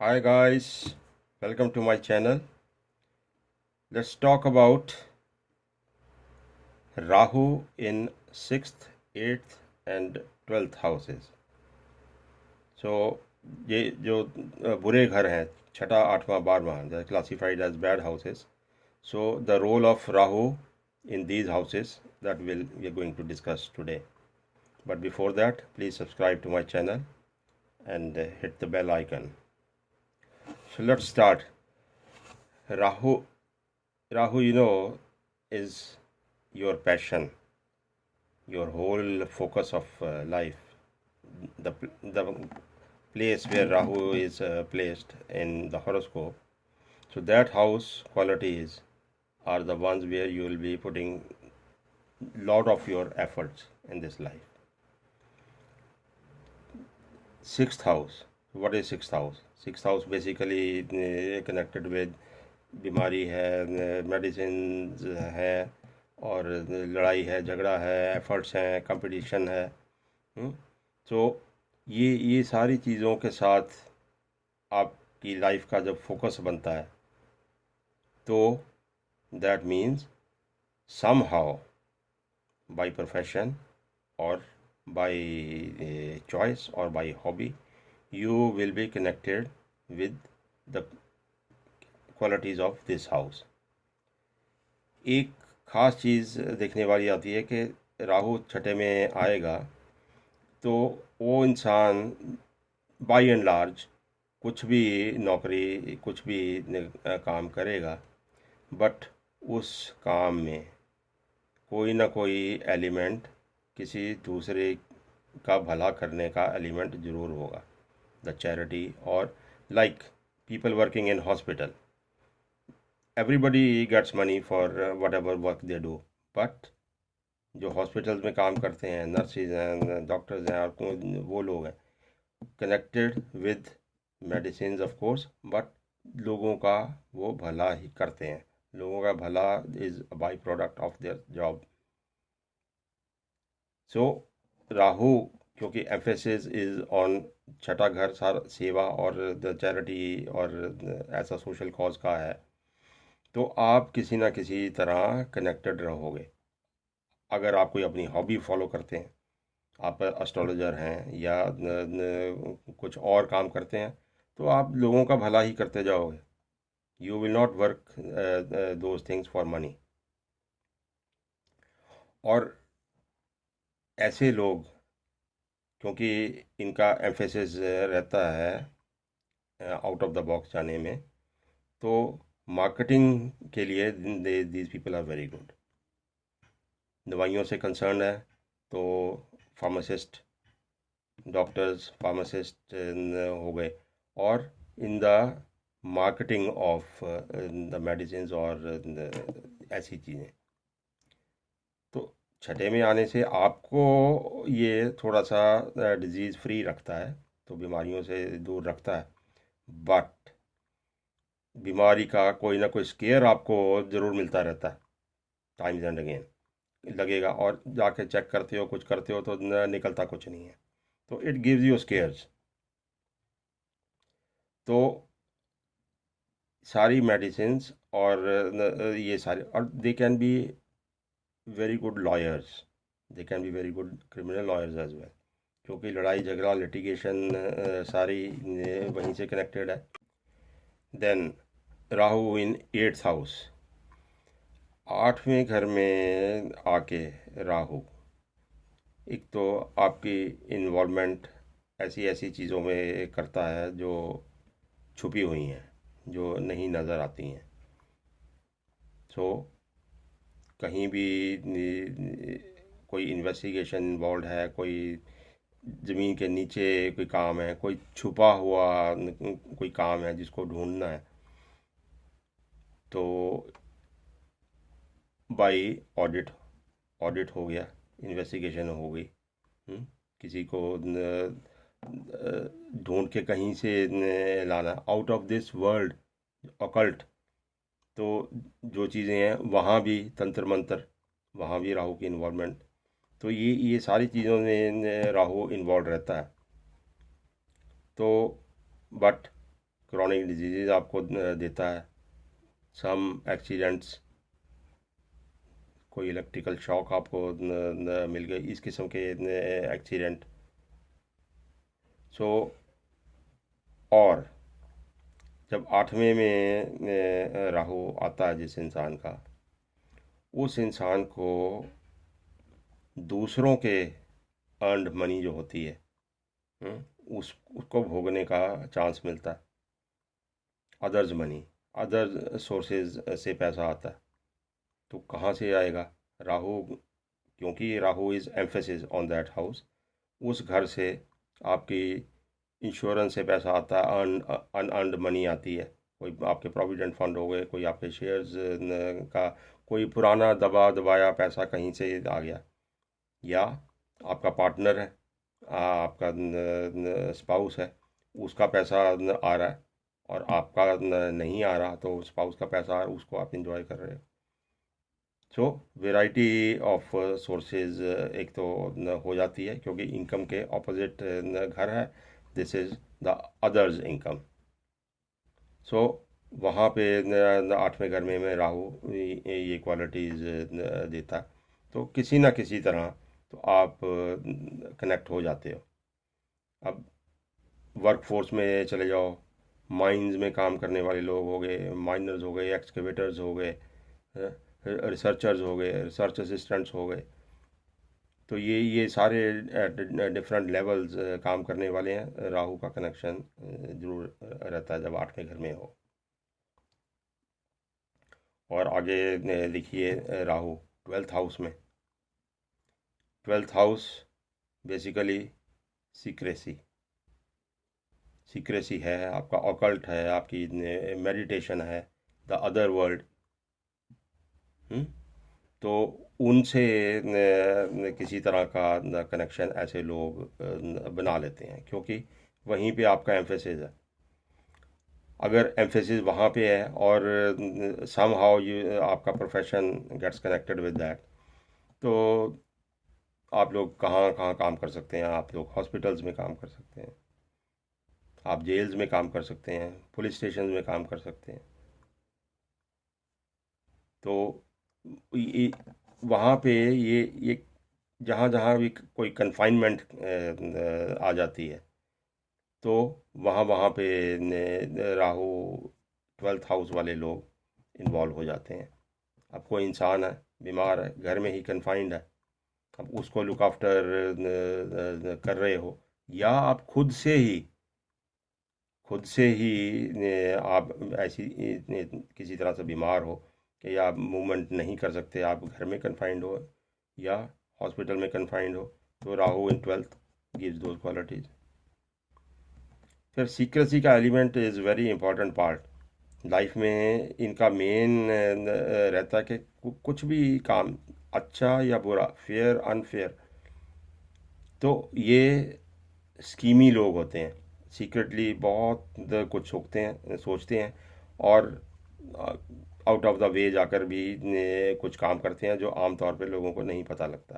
Hi guys, welcome to my channel. Let's talk about Rahu in 6th, 8th and 12th houses. So ये जो बुरे घर हैं छठा आठवां बारहवां they are classified as bad houses. So the role of Rahu in these houses that we are going to discuss today. But before that, please subscribe to my channel and hit the bell icon. So let's start. Rahu, Rahu, is your passion, your whole focus of life. The place where Rahu is placed in the horoscope. So that house qualities are the ones where you will be putting lot of your efforts in this life. Sixth house. What is sixth house? Sixth house basically connected with बीमारी है, medicine है और लड़ाई है, झगड़ा है, efforts हैं, competition है. तो ये सारी चीज़ों के साथ आपकी लाइफ का जब फोकस बनता है तो that means somehow by profession और बाई चॉइस और by hobby you will be connected with the qualities of this house. एक ख़ास चीज़ देखने वाली आती है कि राहु छठे में आएगा तो वो इंसान बाई एंड लार्ज कुछ भी नौकरी कुछ भी काम करेगा बट उस काम में कोई ना कोई एलिमेंट किसी दूसरे का भला करने का एलिमेंट ज़रूर होगा. द चैरिटी और like people working in hospital, everybody gets money for whatever work they do, but जो हॉस्पिटल्स में काम करते हैं, नर्सेज हैं, डॉक्टर्स हैं और वो लोग हैं connected with medicine of course, but लोगों का वो भला ही करते हैं. लोगों का भला is a by product of their job. So Rahu क्योंकि एम्फेसिस इज़ ऑन छठा घर सार सेवा और द चैरिटी और ऐसा सोशल कॉज का है तो आप किसी ना किसी तरह कनेक्टेड रहोगे. अगर आप कोई अपनी हॉबी फॉलो करते हैं, आप एस्ट्रोलॉजर हैं या कुछ और काम करते हैं तो आप लोगों का भला ही करते जाओगे. You will not work those things for money. और ऐसे लोग क्योंकि इनका एम्फेसिस रहता है आउट ऑफ द बॉक्स जाने में, तो मार्केटिंग के लिए these people are very good. दवाइयों से कंसर्न है तो फार्मासिस्ट, डॉक्टर्स, फार्मासिस्ट हो गए और in the marketing of the medicine और ऐसी चीज़ें. तो छठे में आने से आपको ये थोड़ा सा डिजीज़ फ्री रखता है, तो बीमारियों से दूर रखता है, बट बीमारी का कोई ना कोई स्केयर आपको ज़रूर मिलता रहता है टाइम्स एंड अगेन. लगेगा और जाके चेक करते हो, कुछ करते हो तो निकलता कुछ नहीं है. तो इट गिव्स यू स्केयर्स. तो सारी मेडिसिन्स और ये सारे और they can be very good lawyers, they can be very good criminal lawyers as well, क्योंकि लड़ाई झगड़ा लिटिगेशन सारी वहीं से कनेक्टेड है. Then Rahu in eighth house, आठवें घर में आके राहु एक तो आपकी इन्वॉल्वमेंट ऐसी ऐसी चीज़ों में करता है जो छुपी हुई हैं, जो नहीं नज़र आती हैं. सो कहीं भी कोई इन्वेस्टिगेशन इन्वॉल्व है, कोई ज़मीन के नीचे कोई काम है, कोई छुपा हुआ कोई काम है जिसको ढूंढना है, तो बाई ऑडिट, ऑडिट हो गया, इन्वेस्टिगेशन हो गई. किसी को ढूंढ के कहीं से लाना out of this world occult. तो जो चीज़ें हैं वहाँ भी तंत्र मंत्र, वहाँ भी राहु की इन्वॉल्वमेंट. तो ये सारी चीज़ों में राहु इन्वॉल्व रहता है. तो बट क्रॉनिक डिजीज़ आपको देता है, सम एक्सीडेंट्स, कोई इलेक्ट्रिकल शॉक आपको मिल गई, इस किस्म के एक्सीडेंट। सो और जब 8वें में राहु आता है जिस इंसान का, उस इंसान को दूसरों के अर्नड मनी जो होती है, उसको भोगने का चांस मिलता है। अदर्स मनी, अदर सोर्सेज से पैसा आता है। तो कहाँ से आएगा? राहु, क्योंकि Rahu is emphasis on that house, उस घर से आपकी इंश्योरेंस से पैसा आता है, अनअर्नड मनी आती है। कोई आपके प्रोविडेंट फंड हो गए, कोई आपके शेयर्स का कोई पुराना दबा दबाया पैसा कहीं से आ गया, या आपका पार्टनर है, आपका स्पाउस है, उसका पैसा आ रहा है और आपका नहीं आ रहा, तो स्पाउस का पैसा आ रहा है, उसको आप इंजॉय कर रहे हो। सो वेराइटी ऑफ सोर्सेज एक तो हो जाती है, क्योंकि इनकम के ऑपोजिट घर है, this is the others income. So वहाँ पे 8वें घर में मैं राहु ये क्वालिटीज़ देता है। तो किसी ना किसी तरह तो आप कनेक्ट हो जाते हो। अब वर्क फोर्स में चले जाओ, माइंस में काम करने वाले लोग हो गए, माइनर्स हो गए, एक्सकेवेटर्स हो गए, रिसर्चर्स हो गए, रिसर्च असिस्टेंट्स हो गए। तो ये सारे डिफरेंट लेवल्स काम करने वाले हैं। राहु का कनेक्शन ज़रूर रहता है जब 8वें घर में हो। और आगे लिखिए राहु 12th हाउस में। 12th house basically secrecy, secrecy है आपका, ऑकल्ट है, आपकी मेडिटेशन है, द अदर वर्ल्ड। तो उनसे किसी तरह का कनेक्शन ऐसे लोग बना लेते हैं, क्योंकि वहीं पे आपका एम्फेसिस है। अगर एम्फेसिस वहाँ पे है और सम हाउ यू आपका profession gets connected with that, तो आप लोग कहाँ कहाँ काम कर सकते हैं? आप लोग हॉस्पिटल्स में काम कर सकते हैं, आप जेल्स में काम कर सकते हैं, पुलिस स्टेशन में काम कर सकते हैं। तो ये वहाँ पे ये जहाँ जहाँ भी कोई कन्फाइनमेंट आ जाती है, तो वहाँ वहाँ पे राहु 12th हाउस वाले लोग इन्वॉल्व हो जाते हैं। अब कोई इंसान है, बीमार है, घर में ही कन्फाइंड है, अब उसको लुक आफ्टर कर रहे हो, या आप खुद से ही आप ऐसी किसी तरह से बीमार हो कि आप मूवमेंट नहीं कर सकते, आप घर में कन्फाइंड हो या हॉस्पिटल में कन्फाइंड हो, तो राहु इन 12th गिव्स दोज क्वालिटीज़। फिर सीक्रेसी का element is very important part life में। इनका मेन रहता है कि कुछ भी काम, अच्छा या बुरा, फेयर अनफेयर, तो ये स्कीमी लोग होते हैं, सीक्रेटली बहुत कुछ सोचते हैं और आउट ऑफ द वे जाकर भी कुछ काम करते हैं जो आमतौर पे लोगों को नहीं पता लगता।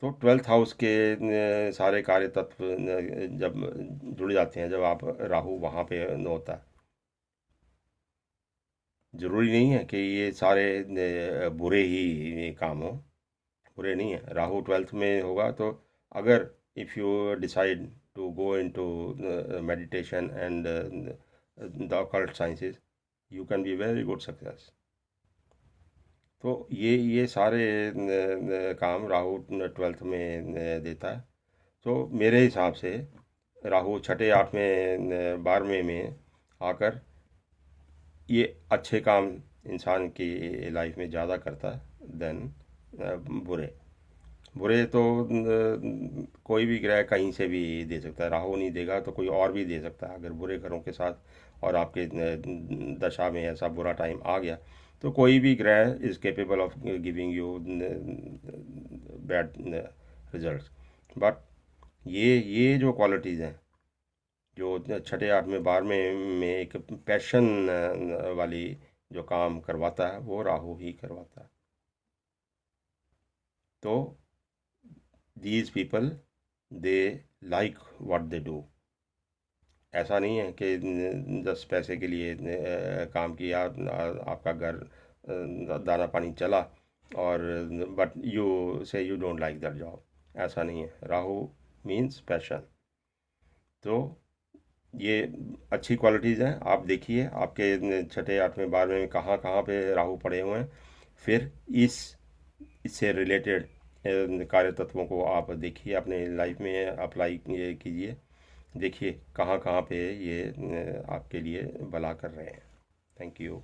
तो 12th हाउस के सारे कार्य तत्व जब जुड़ जाते हैं, जब आप राहु वहाँ पे न होता है, ज़रूरी नहीं है कि ये सारे बुरे ही काम हो, बुरे नहीं है। राहु 12th में होगा तो अगर if you decide to go into meditation and the occult sciences, you can be very good success. तो ये सारे काम राहु 12th में देता है। तो मेरे हिसाब से राहु छठे 8वें 12वें में आकर ये अच्छे काम इंसान की लाइफ में ज़्यादा करता है देन बुरे। बुरे तो कोई भी ग्रह कहीं से भी दे सकता है, राहु नहीं देगा तो कोई और भी दे सकता है। अगर बुरे ग्रहों के साथ और आपके दशा में ऐसा बुरा टाइम आ गया, तो कोई भी ग्रह is capable of giving you bad results. But ये जो क्वालिटीज़ हैं, जो छठे 8वें 12वें में एक पैशन वाली जो काम करवाता है, वो राहु ही करवाता है। तो these people, they like what they do, ऐसा नहीं है कि जस्ट पैसे के लिए काम किया, आपका घर दाना पानी चला और बट यू से you don't like that job, ऐसा नहीं है। Rahu means passion. तो ये अच्छी क्वालिटीज़ हैं, आप देखिए आपके छठे आठवें बारहवें में कहाँ कहाँ पे राहु पड़े हुए हैं, फिर इससे रिलेटेड कार्य तत्वों को आप देखिए, अपने लाइफ में अप्लाई कीजिए, देखिए कहाँ कहाँ पे ये आपके लिए भला कर रहे हैं। Thank you.